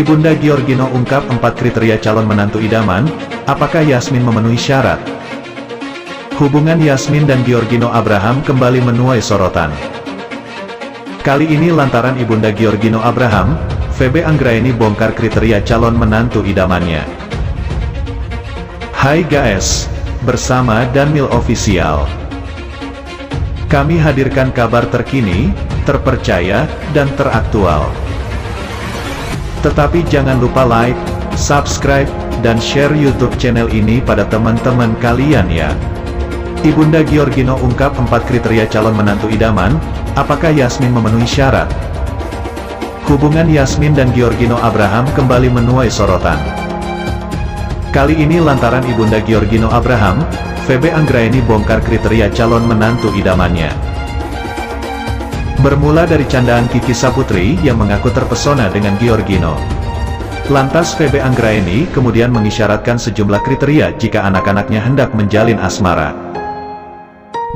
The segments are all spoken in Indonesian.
Ibunda Giorgino ungkap 4 kriteria calon menantu idaman. Apakah Yasmin memenuhi syarat? Hubungan Yasmin dan Giorgino Abraham kembali menuai sorotan. Kali ini lantaran Ibunda Giorgino Abraham, Febe Anggraeni bongkar kriteria calon menantu idamannya. Hai guys, bersama Danmil Official. Kami hadirkan kabar terkini, terpercaya, dan teraktual. Tetapi jangan lupa like, subscribe, dan share YouTube channel ini pada teman-teman kalian ya. Ibunda Giorgino ungkap 4 kriteria calon menantu idaman. Apakah Yasmin memenuhi syarat? Hubungan Yasmin dan Giorgino Abraham kembali menuai sorotan. Kali ini lantaran Ibunda Giorgino Abraham, Febe Anggraeni bongkar kriteria calon menantu idamannya. Bermula dari candaan Kiki Saputri yang mengaku terpesona dengan Giorgino. Lantas Febe Anggraeni kemudian mengisyaratkan sejumlah kriteria jika anak-anaknya hendak menjalin asmara.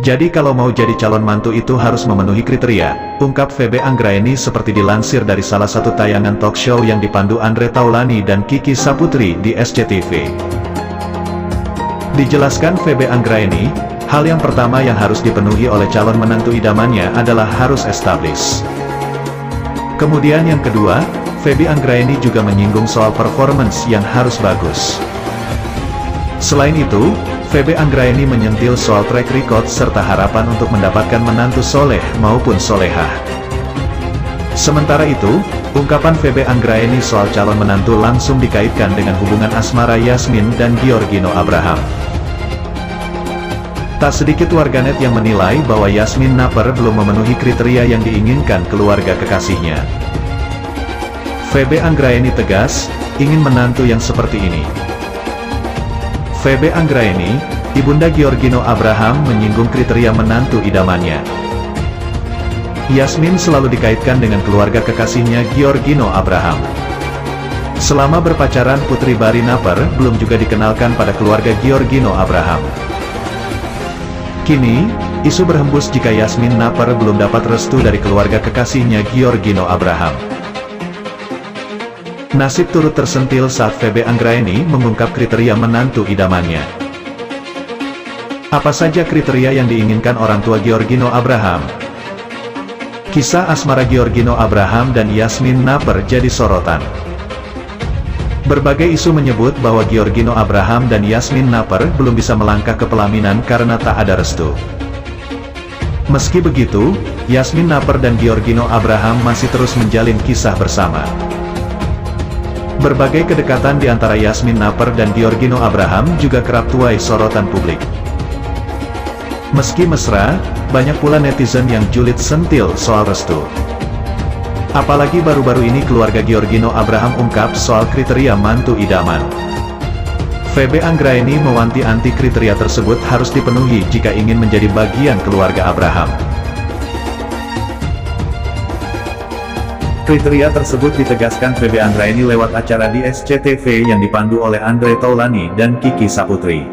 Jadi kalau mau jadi calon mantu itu harus memenuhi kriteria, ungkap Febe Anggraeni seperti dilansir dari salah satu tayangan talk show yang dipandu Andre Taulany dan Kiki Saputri di SCTV. Dijelaskan Febe Anggraeni, hal yang pertama yang harus dipenuhi oleh calon menantu idamannya adalah harus establis. Kemudian yang kedua, Febe Anggraeni juga menyinggung soal performance yang harus bagus. Selain itu, Febe Anggraeni menyentil soal track record serta harapan untuk mendapatkan menantu soleh maupun solehah. Sementara itu, ungkapan Febe Anggraeni soal calon menantu langsung dikaitkan dengan hubungan asmara Yasmin dan Giorgino Abraham. Tak sedikit warganet yang menilai bahwa Yasmin Naper belum memenuhi kriteria yang diinginkan keluarga kekasihnya. Febe Anggraeni tegas, ingin menantu yang seperti ini. Febe Anggraeni, Ibunda Giorgino Abraham menyinggung kriteria menantu idamannya. Yasmin selalu dikaitkan dengan keluarga kekasihnya Giorgino Abraham. Selama berpacaran Putri Bari Naper belum juga dikenalkan pada keluarga Giorgino Abraham. Kini, isu berhembus jika Yasmin Naper belum dapat restu dari keluarga kekasihnya Giorgino Abraham. Nasib turut tersentil saat Febe Anggraeni mengungkap kriteria menantu idamannya. Apa saja kriteria yang diinginkan orang tua Giorgino Abraham? Kisah asmara Giorgino Abraham dan Yasmin Naper jadi sorotan. Berbagai isu menyebut bahwa Giorgino Abraham dan Yasmin Naper belum bisa melangkah ke pelaminan karena tak ada restu. Meski begitu, Yasmin Naper dan Giorgino Abraham masih terus menjalin kisah bersama. Berbagai kedekatan di antara Yasmin Naper dan Giorgino Abraham juga kerap tuai sorotan publik. Meski mesra, banyak pula netizen yang julid sentil soal restu. Apalagi baru-baru ini keluarga Giorgino Abraham ungkap soal kriteria mantu idaman. Febe Anggraeni mewanti-anti kriteria tersebut harus dipenuhi jika ingin menjadi bagian keluarga Abraham. Kriteria tersebut ditegaskan Febe Anggraeni lewat acara di SCTV yang dipandu oleh Andre Taulany dan Kiki Saputri.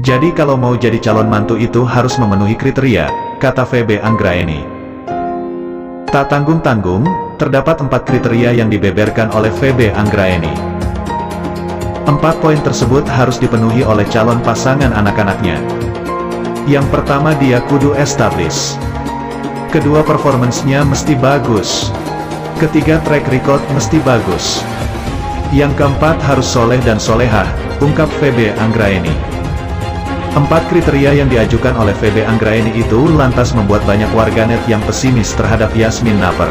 Jadi kalau mau jadi calon mantu itu harus memenuhi kriteria, kata Febe Anggraeni. Tak tanggung-tanggung, terdapat 4 kriteria yang dibeberkan oleh Febe Anggraeni. 4 poin tersebut harus dipenuhi oleh calon pasangan anak-anaknya. Yang pertama, dia kudu establis. Kedua, performance-nya mesti bagus. Ketiga, track record mesti bagus. Yang keempat, harus soleh dan solehah, ungkap Febe Anggraeni. 4 kriteria yang diajukan oleh Febe Anggraeni itu lantas membuat banyak warganet yang pesimis terhadap Yasmin Naper.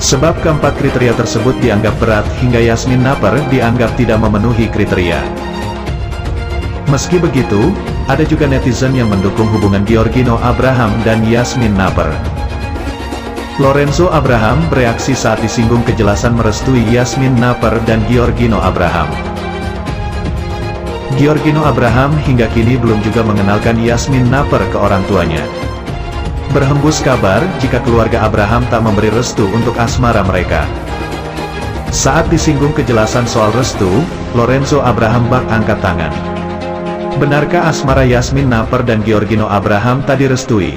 Sebab keempat kriteria tersebut dianggap berat hingga Yasmin Naper dianggap tidak memenuhi kriteria. Meski begitu, ada juga netizen yang mendukung hubungan Giorgino Abraham dan Yasmin Naper. Lorenzo Abraham bereaksi saat disinggung kejelasan merestui Yasmin Naper dan Giorgino Abraham. Giorgino Abraham hingga kini belum juga mengenalkan Yasmin Naper ke orang tuanya. Berhembus kabar jika keluarga Abraham tak memberi restu untuk asmara mereka. Saat disinggung kejelasan soal restu, Lorenzo Abraham bak angkat tangan. Benarkah asmara Yasmin Naper dan Giorgino Abraham tak direstui?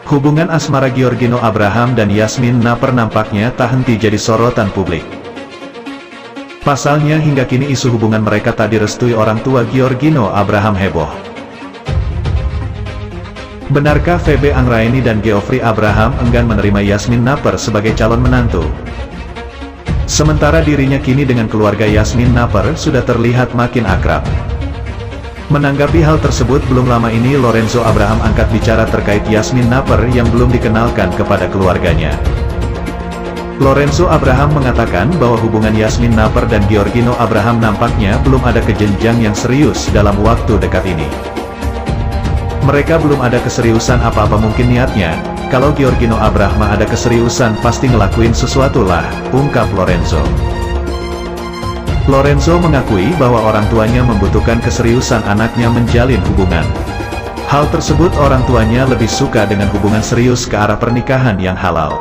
Hubungan asmara Giorgino Abraham dan Yasmin Naper nampaknya tak henti jadi sorotan publik. Pasalnya hingga kini isu hubungan mereka tak direstui orang tua Giorgino Abraham heboh. Benarkah Febe Anggraeni dan Geoffrey Abraham enggan menerima Yasmin Naper sebagai calon menantu? Sementara dirinya kini dengan keluarga Yasmin Naper sudah terlihat makin akrab. Menanggapi hal tersebut, belum lama ini Lorenzo Abraham angkat bicara terkait Yasmin Naper yang belum dikenalkan kepada keluarganya. Lorenzo Abraham mengatakan bahwa hubungan Yasmin Naper dan Giorgino Abraham nampaknya belum ada ke jenjang yang serius dalam waktu dekat ini. Mereka belum ada keseriusan apa-apa, mungkin niatnya, kalau Giorgino Abraham ada keseriusan pasti ngelakuin sesuatu lah, ungkap Lorenzo. Lorenzo mengakui bahwa orang tuanya membutuhkan keseriusan anaknya menjalin hubungan. Hal tersebut orang tuanya lebih suka dengan hubungan serius ke arah pernikahan yang halal.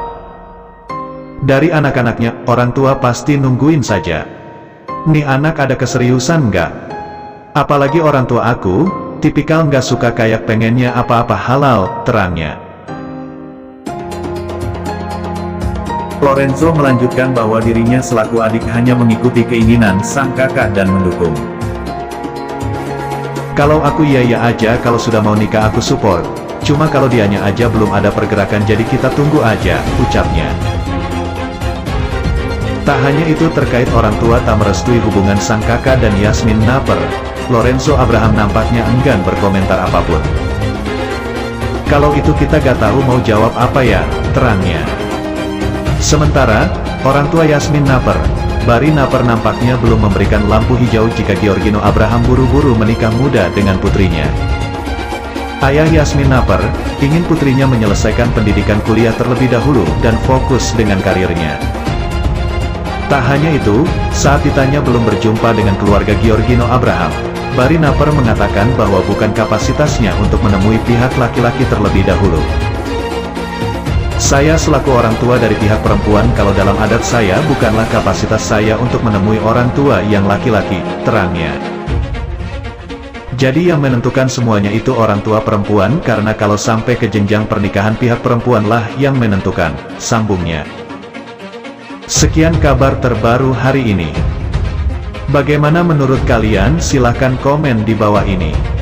Dari anak-anaknya, orang tua pasti nungguin saja. Nih anak ada keseriusan nggak? Apalagi orang tua aku, tipikal nggak suka kayak pengennya apa-apa halal, terangnya. Lorenzo melanjutkan bahwa dirinya selaku adik hanya mengikuti keinginan sang kakak dan mendukung. Kalau aku iya aja, kalau sudah mau nikah aku support, cuma kalau dianya aja belum ada pergerakan jadi kita tunggu aja, ucapnya. Tak hanya itu, terkait orang tua tak merestui hubungan sang kakak dan Yasmin Naper, Lorenzo Abraham nampaknya enggan berkomentar apapun. Kalau itu kita gak tahu mau jawab apa ya, terangnya. Sementara, orang tua Yasmin Naper, Barry Naper nampaknya belum memberikan lampu hijau jika Giorgino Abraham buru-buru menikah muda dengan putrinya. Ayah Yasmin Naper, ingin putrinya menyelesaikan pendidikan kuliah terlebih dahulu dan fokus dengan karirnya. Tak hanya itu, saat ditanya belum berjumpa dengan keluarga Giorgino Abraham, Barry Naper mengatakan bahwa bukan kapasitasnya untuk menemui pihak laki-laki terlebih dahulu. Saya selaku orang tua dari pihak perempuan, kalau dalam adat saya bukanlah kapasitas saya untuk menemui orang tua yang laki-laki, terangnya. Jadi yang menentukan semuanya itu orang tua perempuan, karena kalau sampai ke jenjang pernikahan pihak perempuanlah yang menentukan, sambungnya. Sekian kabar terbaru hari ini. Bagaimana menurut kalian? Silahkan komen di bawah ini.